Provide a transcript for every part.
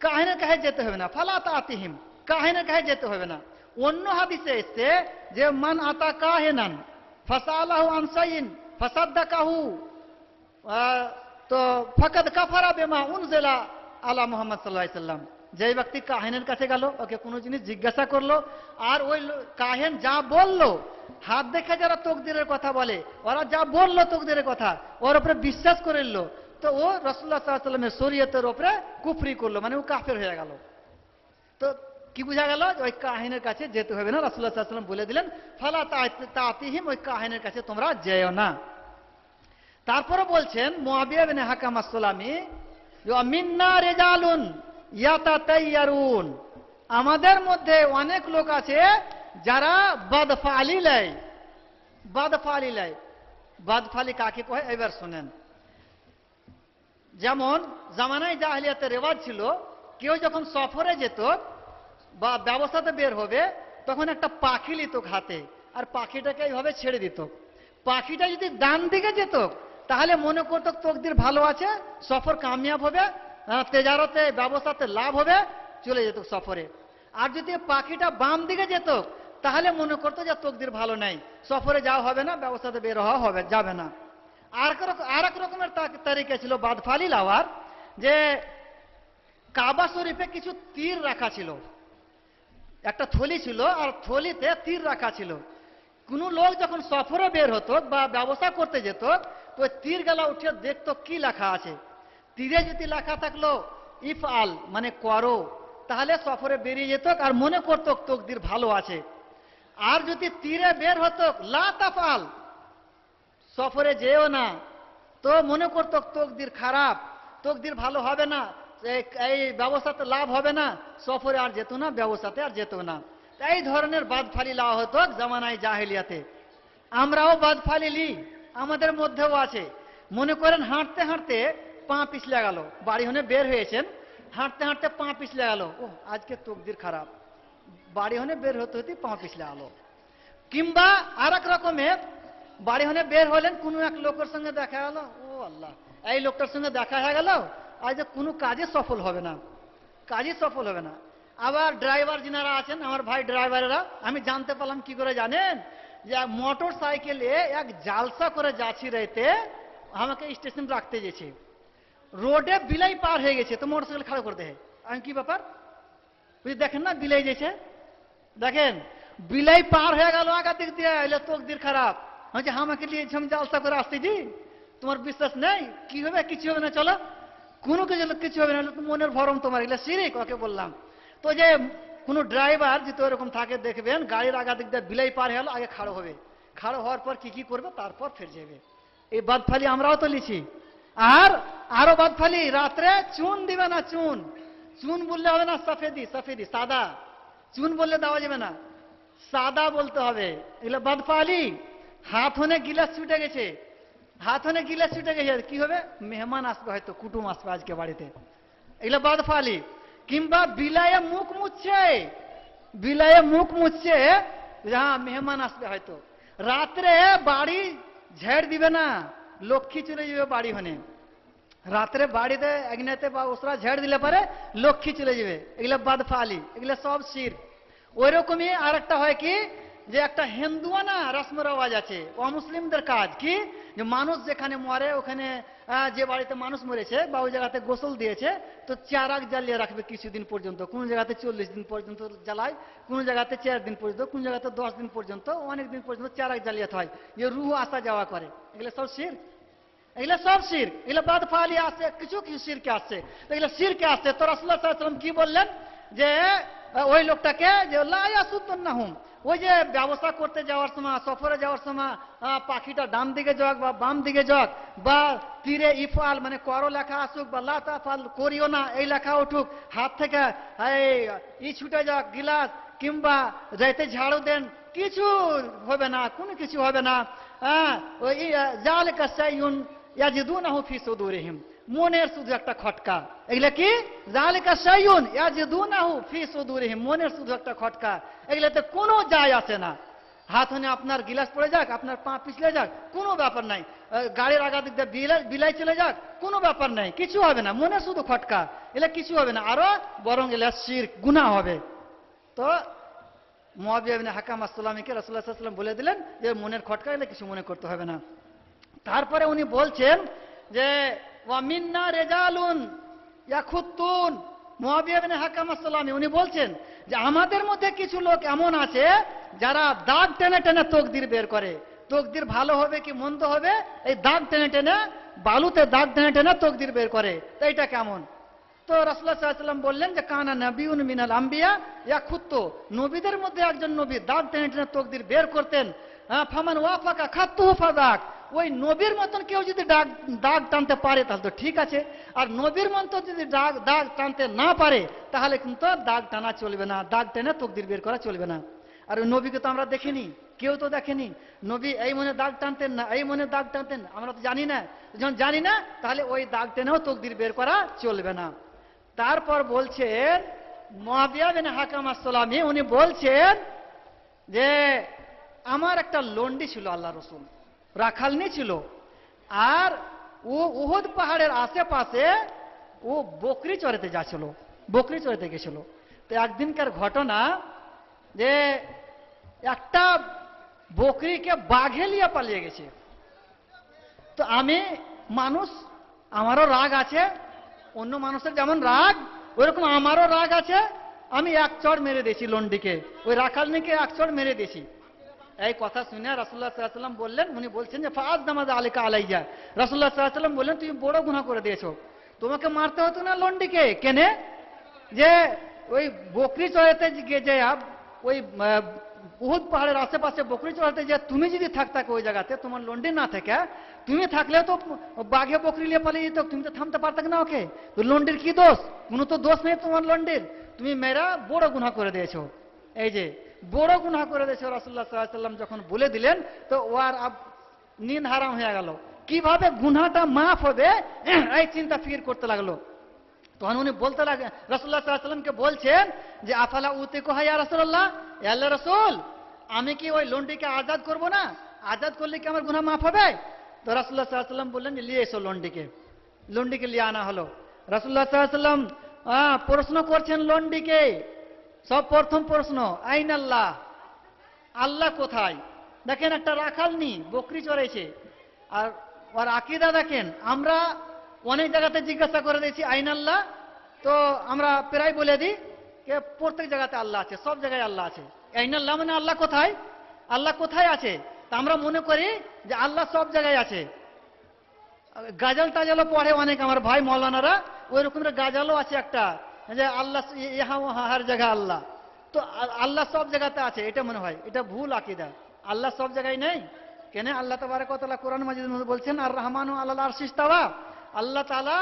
কাহিনের কাছে যেতে হবে না, ফালা তাতিহিম, কাহিনের কাছে যেতে হবে না। অন্য হাদিসে এসছে যে মান আতা কাহিনান ফাসালাহু আন শাইইন ফাসাদ্দাকাহু তো ফাকাদ কাফারা বিমা উনজিলা আলা মুহাম্মদ সাল্লাল্লাহু আলাইহি সাল্লাম। যে ব্যক্তি কাহিনের কাছে গেল, ওকে কোনো জিনিস জিজ্ঞাসা করলো, আর ওই কাহিন যা বললো, হাত দেখে যারা তকদিরের কথা বলে, ওরা যা বললো তকদিরের কথা, ওর উপরে বিশ্বাস করে নিল, তো ও রাসূলুল্লাহ সাল্লাল্লাহু আলাইহি সাল্লামের শরীয়তের উপরে কুফরি করলো, মানে ও কাফের হয়ে গেল। তো কি বোঝা গেল? ওই কাহিনের কাছে যেতে হবে না। রাসূলুল্লাহ সাল্লাল্লাহু আলাইহি ওয়াসাল্লাম বলে দিলেন ফালা তাতিহিম, ওই কাহিনের কাছে তোমরা যেও না। তারপরে বলছেন মুআবিয়া বিন হাকাম আস-সুলামি, মিন্না রিজালুন ইয়াতাতাইয়ারুন, আমাদের মধ্যে অনেক লোক আছে যারা বদফালি লাই। বদফালি লাই, বদফালি কাকে কয় এবার শুনেন। যেমন জামানায় জাহেলিয়াতের রেওয়াজ ছিল, কেউ যখন সফরে যেত বা ব্যবসাতে বের হবে, তখন একটা পাখি নিত হাতে, আর পাখিটাকে এইভাবে ছেড়ে দিত। পাখিটা যদি ডান দিকে যেত তাহলে মনে করত তকদির ভালো আছে, সফর কামিয়াব হবে, তেজারতে ব্যবসাতে লাভ হবে, চলে যেত সফরে। আর যদি পাখিটা বাম দিকে যেত তাহলে মনে করতো যে তকদির ভালো নাই, সফরে যাওয়া হবে না, ব্যবসাতে বের হওয়া হবে যাবে না। আর এক রকমের তারিকা ছিল বাদফালি লাওয়ার, যে কাবা শরীফে কিছু তীর রাখা ছিল, একটা থলি ছিল, আর থলিতে তীর রাখা ছিল। কোন লোক যখন সফরে বের হতো বা ব্যবসা করতে যেত, তো তীর গেলা উঠে দেখতো কি লেখা আছে। তীরে যদি লেখা থাকলো ইফআল মানে করো, তাহলে সফরে বেরিয়ে যেত আর মনে করতো তকদির ভালো আছে। আর যদি তীরে বের হতো লা তাফআল, সফরে যেও না, তো মনে করতো তকদির খারাপ, তকদির ভালো হবে না, এই ব্যবসাতে লাভ হবে না, সফরে আর যেত না, ব্যবসাতে আর যেত না। এই ধরনের বাদফালি লাও হতো জামানায় জাহেলিয়াতে। আমরাও বাদফালি লি, আমাদের মধ্যেও আছে। মনে করেন হাঁটতে হাঁটতে পা পিছলে গেল, বাড়ি হনে বের হয়েছেন, হাঁটতে হাঁটতে পা পিছলে গেল, ও আজকে তকদির খারাপ, বাড়ি হনে বের হতে হতে পা পিছলে গেল। কিংবা আর এক রকমের, বাড়ি হনে বের হলেন, কোনো এক লোকের সঙ্গে দেখা গেল, ও আল্লাহ এই লোকটার সঙ্গে দেখা হয়ে গেল, আজ কোনো কাজে সফল হবে না, কাজে সফল হবে না। আবার ড্রাইভার যিনারা আছেন, আমার ভাই ড্রাইভারেরা, আমি জানতে পারলাম কি করে জানেন, যে মোটর সাইকেলে এক জালসা করে যাচ্ছি রাইতে, আমাকে স্টেশন রাখতে গেছে, রোডে বিলাই পার হয়ে গেছে, তো মোটর সাইকেল খাড়া করে দেয়। আমি কি ব্যাপার, বুঝি দেখেন না বিলাই গেছে, দেখেন বিলাই পার হয়ে গেল আগা দিক দিয়ে, এলে তকদির খারাপ। বলছে আমাকে নিয়ে আমি জালসা করে আসতেছি, তোমার বিশ্বাস নেই? কি হবে, কিছু হবে না, চলো, কোনো কিছু হবে না, মনের ভরম তোমার, এগুলো শিরিক। ওকে বললাম। তো যে কোনো ড্রাইভার যদি ওরকম থাকে দেখবেন, গাড়ির আগা দিক দিয়ে বিলাই পার হয়ে গেল, আগে খাড়ো হবে, খাড়ো হওয়ার পর কি করবে, তারপর ফের যাবে। এই বাদফালি আমরাও তো লিছি। আর আরো বাদফালি, রাত্রে চুন দিবে না, চুন, চুন বললে হবে না, সফেদি, সফেদি সাদা, চুন বললে দেওয়া যাবে না, সাদা বলতে হবে। এগুলো বাদফালি। হাত হনে গিলাস ছুটে গেছে, হাত হনে গিলাস ছুটে গেছে, কি হবে, মেহমান আসবে, হয়তো কুটুম আসবে আজকে বাড়িতে, এগুলো বাদফালি। কিংবা বিলায়ে মুখ মুছছে, বিলায়ে মুখ মুছছে, হ্যাঁ মেহমান আসবে হয়তো। রাত্রে বাড়ি ঝেড় দিবে না, লক্ষ্মী চলে যাবে বাড়ি হনে, রাত্রে বাড়িতে একনাতে বা ওসরা ঝেড় দিলে পারে লক্ষ্মী চলে যাবে, এগুলো বাদফালি, এগুলো সব শিরক। ওই রকমই আর একটা হয় কি, যে একটা হিন্দুয়ানা রসম রেওয়াজ আছে, অমুসলিমদের কাজ কি, যে মানুষ যেখানে মরে, ওখানে যে বাড়িতে মানুষ মরেছে বা ওই জায়গাতে গোসল দিয়েছে, তো চারাক জ্বালিয়ে রাখবে কিছুদিন পর্যন্ত, কোন জায়গাতে 40 দিন পর্যন্ত জ্বালায়, কোন জায়গাতে 4 দিন পর্যন্ত, কোন জায়গাতে 10 দিন পর্যন্ত, অনেক দিন পর্যন্ত চারাক জ্বালিয়ে হয়, যে রুহ আসা যাওয়া করে। এগুলো সব শিরক, এগুলো সব শিরক, এগুলো বাদফালি আসছে, কিছু কিছু শিরকে আসছে, এগুলো শিরকে আসছে। তো রাসূলুল্লাহ সাল্লাল্লাহু আলাইহি ওয়াসাল্লাম কি বললেন, যে ওই লোকটাকে যে লা ইয়াসুদ্দুন্নাহুম, ওই যে ব্যবসা করতে যাওয়ার সময়, সফরে যাওয়ার সময় পাখিটা ডান দিকে যাক বা বাম দিকে যাক, বা তীরে ইফাল মানে করো লেখা আসুক, বা লা তাফাল করিও না এই লেখা উঠুক, হাত থেকে এই ছুটে যাক গিলাস, কিংবা যাইতে ঝাড়ু দেন, কিছু হবে না, কোনো কিছু হবে না। ওই যালিকা শাইউন ইয়াজিদুনাহু ফি সুদুরিহিম, মনের শুধু একটা খটকা। এগুলা কি, যালিকা শাইউন ইয়াজিদুনাহু ফি সুদুরিহিম, মনের শুধু একটা খটকা, এগুলাতে কোনো যায় আসে না। হাত হনে আপনার গিলাস পড়ে যাক, আপনার পা পিছলে যাক, কোনো ব্যাপার নাই। গাড়ির আগা দিক দিয়ে বিলাই চলে যাক, কোনো ব্যাপার নাই, কিছু হবে না। মনে শুধু খটকা, এলে কিছু হবে না, আরো বরং এলে শিরক গুনাহ হবে। তো মুয়াবিয়া ইবনে হাকাম আসসালামীকে রাসূলুল্লাহ সাল্লাল্লাহু আলাইহি ওয়াসাল্লাম বলে দিলেন যে মনের খটকা এলে কিছু মনে করতে হবে না। তারপরে উনি বলছেন যে ওয়া মিন্না রিজালুন ইয়াখুতুন, মুয়াবিয়া ইবনে হাকাম আসসালামী উনি বলছেন যে আমাদের মধ্যে কিছু লোক এমন আছে যারা দাগ টেনে টেনে তকদির বের করে। তকদির ভালো হবে কি মন্দ হবে এই দাগ টেনে টেনে, বালুতে দাগ টেনে টেনে তকদির বের করে। তো এটা কেমন? তো রাসূলুল্লাহ সাল্লাল্লাহু আলাইহি ওয়াসাল্লাম বললেন যে কানা নাবিয়ুন মিনাল আম্বিয়া ইয়াখুত্তু, নবীদের মধ্যে একজন নবী দাগ টেনে টেনে তকদির বের করতেন। ফামান ওয়াফাকা খাত্তুহু ফাদাক, ওই নবীর মতন কেউ যদি দাগ টানতে পারে তাহলে তো ঠিক আছে, আর নবীর মতন যদি দাগ টানতে না পারে তাহলে কিন্তু দাগ টানা চলবে না, দাগ টেনে তকদির বের করা চলবে না। আর ওই নবীকে তো আমরা দেখিনি, কেউ তো দেখেনি। নবী এই মনে দাগ টানতেন না, এই মনে দাগ টানতেন, আমরা তো জানি না। যখন জানি না তাহলে ওই দাগ টেনেও তকদির বের করা চলবে না। তারপর বলছেন মুয়াবিয়া বিন হাকাম আসসালামী উনি বলছেন যে আমার একটা লন্ডি ছিল, আল্লাহ রসুল রাখালনি ছিল, আর ও উহুদ পাহাড়ের আশেপাশে ও বকরি চড়াতে যাচ্ছিল, বকরি চড়াতে গেছিল। তো একদিনকার ঘটনা যে একটা বকরিকে বাঘে লিয়ে পালিয়ে গেছে। তো আমি মানুষ, আমারও রাগ আছে, অন্য মানুষের যেমন রাগ ওইরকম আমারও রাগ আছে। আমি এক চড় মেরে দিয়েছি লন্ডিকে, ওই রাখালনিকে এক চড় মেরে দিয়েছি। এই কথা শুনে রাসূলুল্লাহ সাল্লাল্লাহু আলাইহি ওয়াসাল্লাম বললেন, উনি বলছেন যে ফাজ নামাজ আলাইকা আলাইয়া, রাসূলুল্লাহ সাল্লাল্লাহু আলাইহি ওয়াসাল্লাম বললেন তুমি বড় গুনাহ করে দিয়েছো, তোমাকে মারতে হতো না লন্ডিকে। কেনে? যে ওই বকরি চড়াতে যে ওই উহুদ পাহাড়ের আশেপাশে বকরি চড়াতে যে তুমি যদি থাকতে ওই জায়গাতে, তোমার লন্ডি না থাকে, তুমি থাকলেও তো বাঘে বকরি নিয়ে পালিয়ে যেত, তুমি তো থামতে পারতে না ওকে। তো লন্ডির কি দোষ? কোনো তো দোষ নেই তোমার লন্ডির, তুমি মেয়েরা বড় গুনাহ করে দিয়েছো। এই যে বড় গুনাহ করে দিয়েছো, রাসূলুল্লাহ সাল্লাল্লাহু আলাইহি ওয়াসাল্লাম যখন বলে দিলেন তো ওর নিন হারাম হয়ে গেল। কিভাবে গুনাহটা মাফ হবে এই চিন্তা ফিকির করতে লাগলো। তখন উনি বলতে লাগে, রাসূলুল্লাহ সাল্লাল্লাহু আলাইহি ওয়াসাল্লামকে বলছেন যে আফালা উতিকুহা ইয়া রাসূলুল্লাহ, এ আল্লাহর রাসূল আমি কি ওই লন্ডিকে আজাদ করব না? আজাদ করলে কি আমার গুনাহ মাফ হবে? তো রাসূলুল্লাহ সাল্লাল্লাহু আলাইহি ওয়াসাল্লাম বললেন যে নিয়ে এসো লন্ডিকে। লন্ডিকে নিয়ে আনা হলো। রাসূলুল্লাহ সাল্লাল্লাহু আলাইহি ওয়াসাল্লাম প্রশ্ন করছেন লন্ডিকে, সব প্রথম প্রশ্ন আইন আল্লাহ, আল্লাহ কোথায়? দেখেন একটা রাখালনি বকরি চড়াইছে, আর ওর আকীদা দেখেন। আমরা অনেক জায়গাতে জিজ্ঞাসা করে দিয়েছি আইন আল্লাহ, তো আমরা প্রায় বলে দিই যে প্রত্যেক জায়গাতে আল্লাহ আছে, সব জায়গায় আল্লাহ আছে। আইন আল্লাহ মানে আল্লাহ কোথায়? আল্লাহ কোথায় আছে? তা আমরা মনে করি যে আল্লাহ সব জায়গায় আছে। গাজাল টাজালও পড়ে অনেক আমার ভাই মৌলানারা, ওই রকমের গাজালও আছে একটা যে আল্লাহ ইহা ওহা হার জায়গা আল্লাহ। তো আল্লাহ সব জায়গাতে আছে এটা মনে হয়, এটা ভুল আকীদা। আল্লাহ সব জায়গায় নেই। কেন? আল্লাহ তাবারক ওয়া তাআলা কোরআন মাজিদের মধ্যে বলছেন আর রহমানু আলাল আরশি ইস্তাওয়া, আল্লাহ তাআলা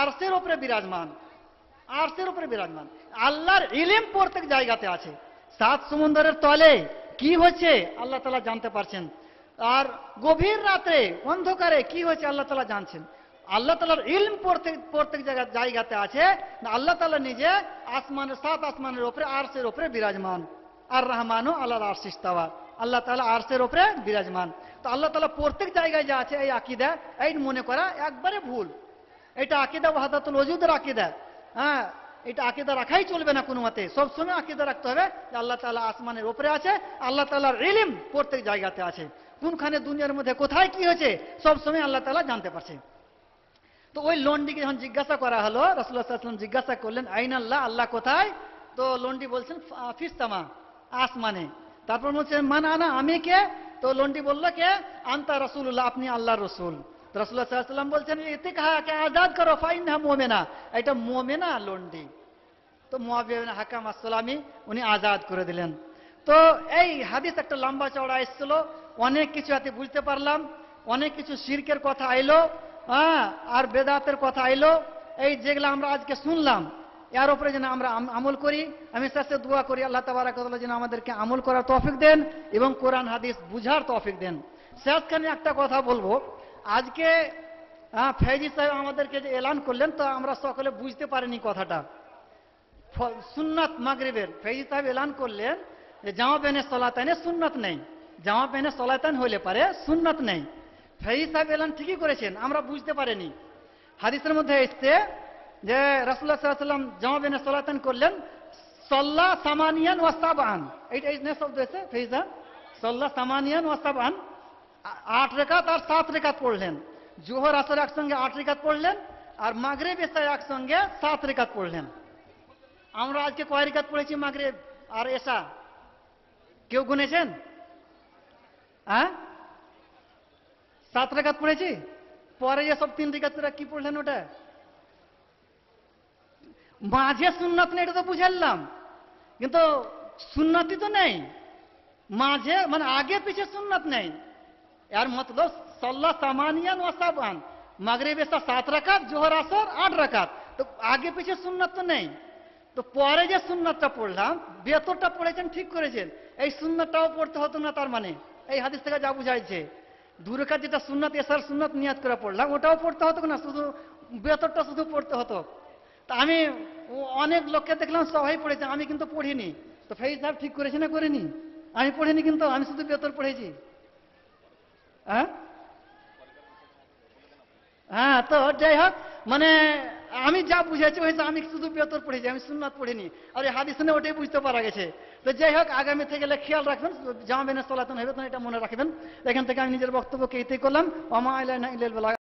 আরশের উপরে বিরাজমান, আরশের উপরে বিরাজমান। আল্লাহর ইলম প্রত্যেক জায়গাতে আছে। সাত সমুদ্রের তলে কি হচ্ছে আল্লাহ তাআলা জানতে পারছেন, আর গভীর রাতে অন্ধকারে কি হচ্ছে আল্লাহ তাআলা জানছেন। আল্লাহ তাআলার ইলম প্রত্যেক জায়গাতে আছে। আল্লাহ তাআলা নিজে আসমানের, সাত আসমানের উপরে আরশের উপরে বিরাজমান। আর রহমানু আলাল আরশি ইস্তাওয়া, আল্লাহ তাআলা আরশের উপরে বিরাজমান। তো আল্লাহ তাআলা প্রত্যেক জায়গায় যা আছে এই আকীদা, এই মনে করা একবারে ভুল। এটা আকীদা ওয়াহদাতুল ওজুদের আকীদা। হ্যাঁ, এটা আকীদা রাখাই চলবে না কোনো মতে। সবসময় আকীদা রাখতে হবে যে আল্লাহ তাআলা আসমানের উপরে আছে, আল্লাহ তাআলার ইলম প্রত্যেক জায়গাতে আছে। কোনখানে দুনিয়ার মধ্যে কোথায় কি হয়েছে সবসময় আল্লাহ তাআলা জানতে পারছে। তো ওই লন্ডিকে যখন জিজ্ঞাসা করা হলো, রাসূলুল্লাহ সাল্লাল্লাহু আলাইহি ওয়াসাল্লাম জিজ্ঞাসা করলেন আইন আল্লাহ, আল্লাহ কোথায়? তো লন্ডি বলছেন ফিস্তামা, আসমানে। তারপর বলছেন মান আনা, আমি কে? তো লন্ডি বলল কে? আনতা রাসূলুল্লাহ, আপনি আল্লাহর রাসূল। রাসূলুল্লাহ সাল্লাল্লাহু আলাইহি ওয়াসাল্লাম বলছেন ইতিকহাকে আজাদ করো ফাইনহা মুমিনা, এটা মুমিনা লন্ডি। তো মুয়াবিয়া বিন হাকাম আসসালামী উনি আজাদ করে দিলেন। তো এই হাদিস একটা লম্বা চওড়া এসেছিল, অনেক কিছু এতে বুঝতে পারলাম, অনেক কিছু শিরকের কথা আইলো, আর বেদাতের কথা আইলো। এই যেগুলো আমরা আজকে শুনলাম এর উপরে যেন আমরা আমল করি। আমি শেষে দোয়া করি আল্লাহ তাবারক ওয়া তাআলা যেন আমাদেরকে আমল করার তৌফিক দেন এবং কোরআন হাদিস বুঝার তৌফিক দেন। শেষখানে একটা কথা বলবো, আজকে ফেজি সাহেব আমাদেরকে যে এলান করলেন তো আমরা সকলে বুঝতে পারিনি কথাটা। সুন্নাত মাগরিবের ফেজি সাহেব এলান করলেন যে জামা বেনে সলাতাইনে সুন্নাত নেই, জামা প্যান্টে সলাতেন হইলে পারে, সুন্নত নেই। ফেই সাহেব এলেন, ঠিকই করেছেন, আমরা বুঝতে পারিনি। হাদিসের মধ্যে এসছে যে রাসূলুল্লাহ সাল্লাল্লাহু আলাইহি ওয়াসাল্লাম জামা প্যান্টে সলাতেন করলেন সল্লা সামানিয়ান ওয়া সাবআন, এইটা এই শব্দ এসে ফেইজা সল্লা সামানিয়ান ওয়া সাবআন, 8 রাকাত আর 7 রাকাত পড়লেন। জোহর আসর একসঙ্গে 8 রাকাত পড়লেন, আর মাগরিব এশা একসঙ্গে 7 রাকাত পড়লেন। আমরা আজকে কয় রাকাত পড়েছি মাগরিব আর এশা? কেউ গুনেছেন? হ্যাঁ, 7 রাকাত পড়েছি। পরে যে সব 3 রাকাত কি পড়লেন? ওটা মাঝে সুন্নাত নেই, এটা তো বুঝালাম, কিন্তু সুন্নাতি তো নেই মাঝে, মানে আগে পিছে সুন্নাত নেই। এর মতলব সল্লা সামানিয়ান ওয়া সাবআন, মাগরিব এশা 7 রাকাত, জোহর আসর 8 রাকাত, তো আগে পিছে সুন্নাত তো নেই। তো পরে যে সুন্নাতটা পড়লাম, বেতরটা পড়েছেন, ঠিক করেছেন, এই সুন্নাতটাও পড়তে হতো না, তার মানে এই হাদিস থেকে যা বুঝাইছে। 2 রাকাত যেটা সুন্নাত, এশার সুন্নাত নিয়াত করে পড়লাম, ওটাও পড়তে হতো না, শুধু বেতরটা শুধু পড়তে হতো। তা আমি অনেক লোককে দেখলাম সবাই পড়েছে, আমি কিন্তু পড়িনি। তো ফেইজ সাহেব ঠিক করেছে না করেনি? আমি পড়িনি, কিন্তু আমি শুধু বেতর পড়েছি। হ্যাঁ হ্যাঁ, তো যাই হোক, মানে আমি যা বুঝেছি হয়েছে, আমি শুধু বেতর পড়েছি, আমি সুন্নাত পড়িনি। আর এই হাদিস শুনে ওটাই বুঝতে পারা গেছে। তো যাই হোক, আগামী থেকে খেয়াল রাখবেন, জামা প্যান্টে সলাতেন হবে, তো এটা মনে রাখবেন। এখান থেকে আমি নিজের বক্তব্যকে এতেই করলাম। ওমা আলাইনা ইল্লাল বালাগ।